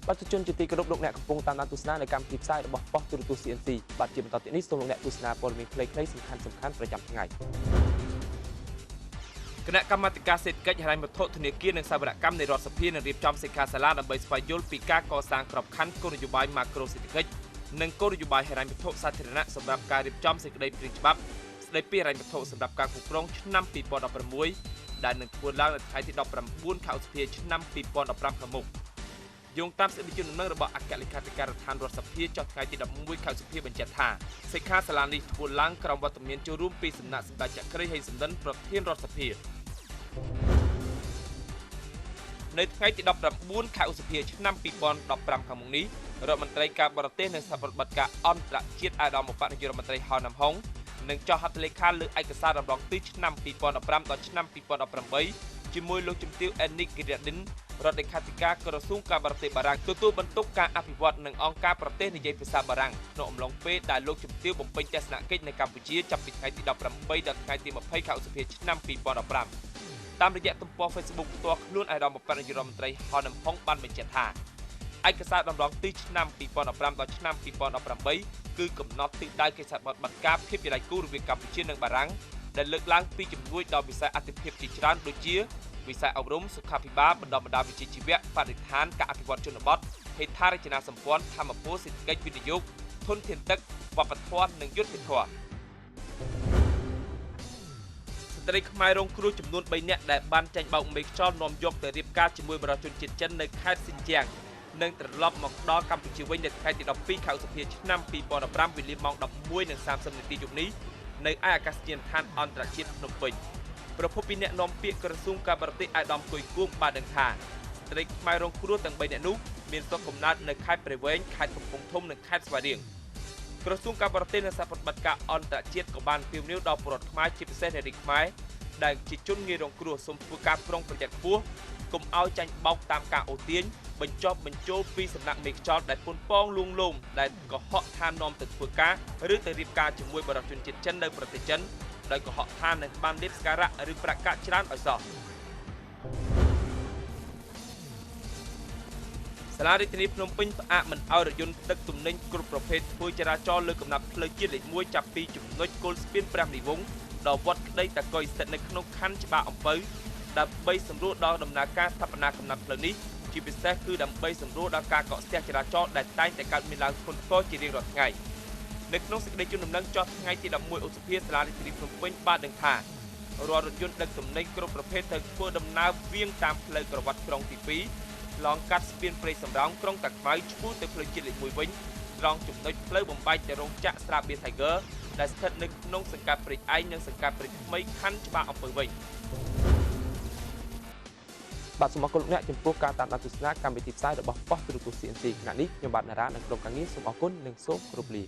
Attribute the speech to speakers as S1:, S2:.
S1: បទជនជាទីគោរពលោកអ្នកកំពុងតាមដានទស្សនានៅកម្មវិធីផ្សាយរបស់ប៉ុស្តិ៍ទូរទស្សន៍ CNC បាទជាបន្តទៅនេះសូមលោកអ្នកទស្សនាព័ត៌មានខ្លីៗសំខាន់ៗប្រចាំថ្ងៃគណៈកម្មាធិការសេដ្ឋកិច្ចហិរញ្ញវត្ថុធនាគារនិងសវនកម្មនៃរដ្ឋសភានឹងរៀបចំសិក្ខាសាលាដើម្បីស្វែងយល់ពីការកសាងក្របខ័ណ្ឌគោលនយោបាយម៉ាក្រូសេដ្ឋកិច្ចនិងគោលនយោបាយហិរញ្ញវត្ថុសាធារណៈសម្រាប់ការរៀបចំសេចក្តីព្រាងច្បាប់ស្តីពីហិរញ្ញវត្ថុសម្រាប់ការគ្រប់គ្រងឆ្នាំ2016ដែលនឹងធ្វើឡើងនៅថ្ងៃទី19ខែឧសភាឆ្នាំ2015ខាងមុខយោងតាមសេចក្តីជំនុំរបស់អគ្គលេខាធិការដ្ឋានរដ្ឋសភាចុះថ្ងៃទី11ខែឧសភាបញ្ជាក់ថាសិក្ខាសាលានេះធ្វើឡើងក្រោមវត្តមានចូលរួមពីសំណាក់សម្ដេចចក្រីហេងសំរិនប្រធានរដ្ឋសភានៅថ្ងៃទី19ខែឧសភាឆ្នាំ2015ខាងមុខនេះរដ្ឋមន្ត្រីការបរទេសនិងសហប្រតិបត្តិការអន្តរជាតិអាដាមឧបនាយករដ្ឋមន្ត្រីហៅណាំហុងនឹងចុះហត្ថលេខាលើឯកសាររំលងទិសឆ្នាំ2015ដល់ឆ្នាំ2018ជាមួយលោកជំទាវអេនីកហ្គ្រីឌិនរដ្ឋលេខាធិការក្រសួងការបរទេសបារាំងទទួលបន្ទុកការអភិវឌ្ឍនិងអង្គការប្រទេសនិយាយភាសាបារាំងក្នុងអំឡុងពេលដែលលោកជំទាវបំពេញទស្សនកិច្ចនៅកម្ពុជាចាប់ពីថ្ងៃទី18ដល់ថ្ងៃទី20ខែឧសភាឆ្នាំ2015តាមរយៈទំព័រ Facebook ផ្ទាល់ខ្លួនអាដាមឧបនាយករដ្ឋមន្ត្រីហៅណាំហុងបានបញ្ជាក់ថាឯកសាររំលងទិសឆ្នាំ2015ដល់ឆ្នាំ2018គឺកំណត់ទិសដៅកិច្ចសហប្រតិបត្តិការភាពជាដៃគូរវាងកម្ពុជានិងបារាំងដែលលើកឡើងពីជំនួយដល់វិស័យអាទិភាពជាច្រើនដូចជាវិស័យអប់រំសុខាភិបាលបណ្ដុះបណ្ដាលវិជ្ជាជីវៈបរិស្ថានការអភិវឌ្ឍជនបទហេដ្ឋារចនាសម្ព័ន្ធធម្មពលសេដ្ឋកិច្ចវិនិយោគធនធានទឹកវប្បធម៌និងយុត្តិធម៌ស្ត្រីខ្មែររងគ្រោះចំនួន3នាក់ដែលបានចាញ់បោកមេខ្យល់នាំយកទៅរៀបការជាមួយបរិយាជនជាតិចិននៅខេត្តស៊ីនជាងនិងត្រឡប់មកដល់កម្ពុជាវិញនៅថ្ងៃទី12ខែឧសភាឆ្នាំ2015វេលាម៉ោង 11:30 នាទីយប់នេះនៅឯអាកាសយានដ្ឋានអន្តរជាតិភ្នំពេញប្រពន្ធពីអ្នកនាំពាក្យក្រសួងការបរទេសអាដាមគុយគួងបានដឹងថាស្ត្រីខ្មែររងគ្រោះទាំង3នាក់នោះមានស្រុកកំណើតនៅខេត្តព្រៃវែងខេត្តកំពង់ធំនិងខេត្តស្វាយរៀងក្រសួងការបរទេសនិងសហប្រតិបត្តិការអន្តរជាតិក៏បានពាវនាវដល់ពលរដ្ឋខ្មែរជាពិសេសនារីខ្មែរដែលជាជនងាយរងគ្រោះសូមធ្វើការប្រុងប្រយ័ត្នខ្ពស់កុំឲ្យចាញ់បោកតាមការអូសទាញបញ្ចប់បញ្ចូលពីសំណាក់មេខ្យល់ដែលពុនប៉ងលួងលោមដែលកុហកថានាំទៅធ្វើការឬទៅរៀបការជាមួយបរិយាជនជាតិចិននៅប្រទេសចិនដោយកុហកថានឹងបានលៀបស្ការៈឬប្រាក់កាក់ច្រើនឲ្យសោះសាលារដ្ឋាភិបាលភ្នំពេញផ្អាកមិនឲ្យរថយន្តដឹកទំនិញគ្រប់ប្រភេទធ្វើចរាចរណ៍លើកំណត់ផ្លូវជាតិលេខ1ចាប់ពីចំណុចគល់ស្ពានព្រះនិវង្សដល់វត្តក្តីតាកុយស្ថិតនៅក្នុងខណ្ឌច្បារអំពៅដើម្បីសម្រួលដល់ដំណើរការស្ថាបនាកំណត់ផ្លូវនេះជាពិសេសគឺដើម្បីសម្រួលដល់ការកកស្ទះចរាចរណ៍ដែលតែងតែកើតមានឡើងធ្ងន់ធ្ងរជារៀងរាល់ថ្ងៃនៅក្នុងសេចក្តីជូនដំណឹងចុះថ្ងៃទី11ឧសភាសាលារដ្ឋាភិបាលភ្នំពេញបានដឹងថារាល់រថយន្តដឹកទំនិញគ្រប់ប្រភេទត្រូវធ្វើដំណើរវាងតាមផ្លូវក្រវ៉ាត់ក្រុងទី2ឆ្លងកាត់ស្ពានព្រៃសំរោងក្រុងតាខ្មៅឆ្ពោះទៅផ្លូវជាតិលេខ1វិញត្រង់ចំណុចផ្លូវបំបែកទៅរោងចក្រស្រាបៀរ Tiger ដែលស្ថិតនៅក្នុងសង្កាត់ព្រៃឯងនិងសង្កាត់ព្រៃថ្មីខណ្ឌច្បារអំពៅវិញបាទសូមអរគុណលោកអ្នកចំពោះការតាមដានទស្សនាកម្មវិធីផ្សាយរបស់ប៉ុស្តិ៍ទូរទស្សន៍ CNC គណៈនេះខ្ញុំបាទនារ៉ានិងក្រុមការងារសូមអរគុណនិងសូមគោរពលា